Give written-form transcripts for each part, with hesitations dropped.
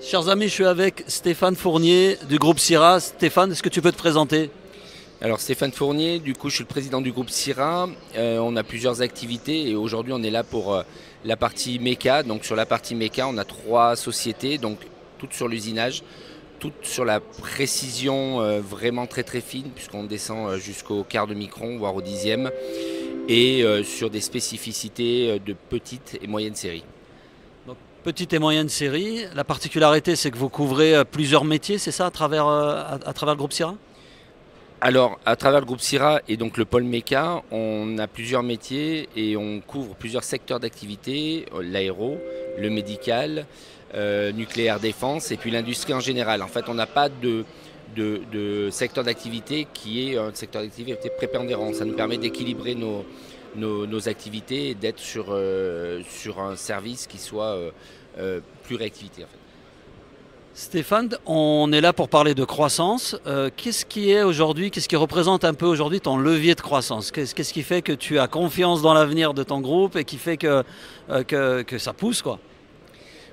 Chers amis, je suis avec Stéphane Fournier du groupe Sira. Stéphane, est-ce que tu peux te présenter? Alors Stéphane Fournier, du coup je suis le président du groupe Sira. On a plusieurs activités et aujourd'hui on est là pour la partie méca. Donc sur la partie méca on a 3 sociétés, donc toutes sur l'usinage, toutes sur la précision vraiment très très fine puisqu'on descend jusqu'au quart de micron voire au dixième et sur des spécificités de petites et moyennes séries. Donc, petite et moyenne série. La particularité, c'est que vous couvrez plusieurs métiers, c'est ça, à travers le groupe Sira? Alors, à travers le groupe Sira et donc le pôle méca, on a plusieurs métiers et on couvre plusieurs secteurs d'activité, l'aéro, le médical, nucléaire défense et puis l'industrie en général. En fait, on n'a pas de secteur d'activité qui est un secteur d'activité prépondérant. Ça nous permet d'équilibrer nos activités et d'être sur un service qui soit plus réactivité en fait. Stéphane, on est là pour parler de croissance. Qu'est-ce qui représente un peu aujourd'hui ton levier de croissance? Qu'est-ce qui fait que tu as confiance dans l'avenir de ton groupe et qui fait que ça pousse, quoi?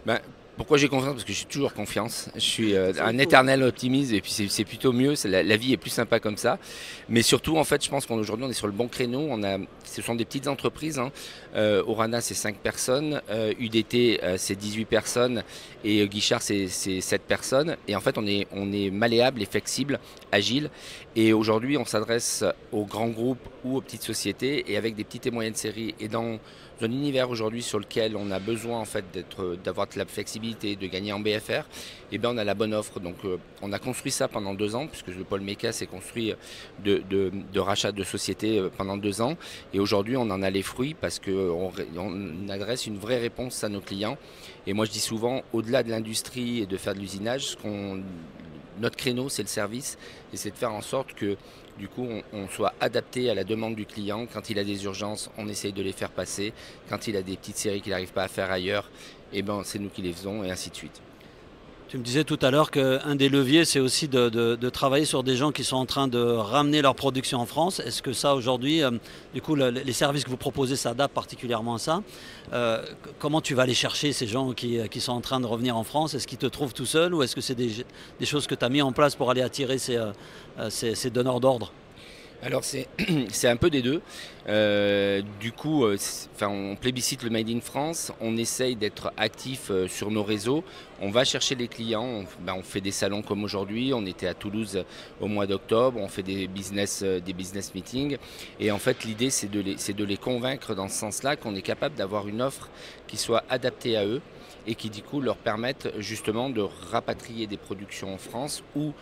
Ben, pourquoi j'ai confiance? Parce que j'ai toujours confiance. Je suis un éternel optimiste et puis c'est plutôt mieux. La vie est plus sympa comme ça. Mais surtout, en fait, je pense qu'aujourd'hui, on est sur le bon créneau. Ce sont des petites entreprises. Hein. Orana, c'est 5 personnes. UDT, c'est 18 personnes. Et Guichard, c'est 7 personnes. Et en fait, on est malléable et flexible, agile. Et aujourd'hui, on s'adresse aux grands groupes ou aux petites sociétés et avec des petites et moyennes séries. Et dans un univers aujourd'hui sur lequel on a besoin en fait d'avoir de la flexibilité, de gagner en BFR, et bien on a la bonne offre. Donc on a construit ça pendant 2 ans, puisque le pôle méca s'est construit de rachat de sociétés pendant 2 ans. Et aujourd'hui on en a les fruits parce qu'on adresse une vraie réponse à nos clients. Et moi je dis souvent, au-delà de l'industrie et de faire de l'usinage, notre créneau c'est le service et c'est de faire en sorte que du coup on soit adapté à la demande du client. Quand il a des urgences, on essaye de les faire passer. Quand il a des petites séries qu'il n'arrive pas à faire ailleurs, et ben c'est nous qui les faisons et ainsi de suite. Tu me disais tout à l'heure qu'un des leviers, c'est aussi de travailler sur des gens qui sont en train de ramener leur production en France. Est-ce que ça, aujourd'hui, du coup, les services que vous proposez s'adaptent particulièrement à ça? Comment tu vas aller chercher ces gens qui sont en train de revenir en France? Est-ce qu'ils te trouvent tout seuls ou est-ce que c'est des choses que tu as mis en place pour aller attirer ces donneurs d'ordre? Alors c'est un peu des deux. Du coup, on plébiscite le Made in France, on essaye d'être actif sur nos réseaux, on va chercher les clients, on fait des salons comme aujourd'hui, on était à Toulouse au mois d'octobre, on fait des business meetings et en fait l'idée c'est de les convaincre dans ce sens-là qu'on est capable d'avoir une offre qui soit adaptée à eux et qui du coup leur permettent justement de rapatrier des productions en France ou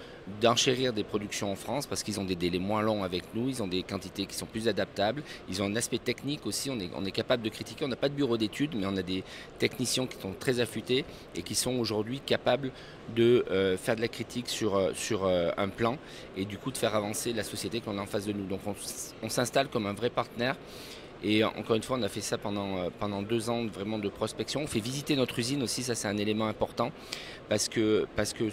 d'enchérir des productions en France parce qu'ils ont des délais moins longs avec nous, ils ont des quantités qui sont plus adaptables, ils ont un aspect technique aussi, on est capable de critiquer, on n'a pas de bureau d'études mais on a des techniciens qui sont très affûtés et qui sont aujourd'hui capables de faire de la critique sur un plan et du coup de faire avancer la société qu'on a en face de nous. Donc on s'installe comme un vrai partenaire. Et encore une fois, on a fait ça pendant 2 ans vraiment de prospection. On fait visiter notre usine aussi, ça c'est un élément important parce que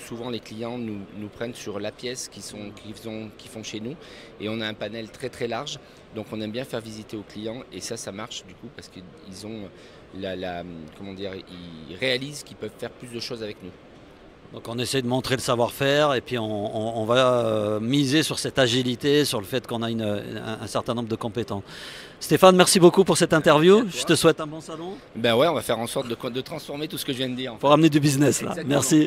souvent les clients nous prennent sur la pièce qu'ils font chez nous et on a un panel très très large. Donc on aime bien faire visiter aux clients et ça marche du coup parce qu'ils ont ils réalisent qu'ils peuvent faire plus de choses avec nous. Donc on essaie de montrer le savoir-faire et puis on va miser sur cette agilité, sur le fait qu'on a un certain nombre de compétences. Stéphane, merci beaucoup pour cette interview. Je te souhaite un bon salon. Ben ouais, on va faire en sorte de transformer tout ce que je viens de dire. Pour ramener du business là. Exactement. Merci.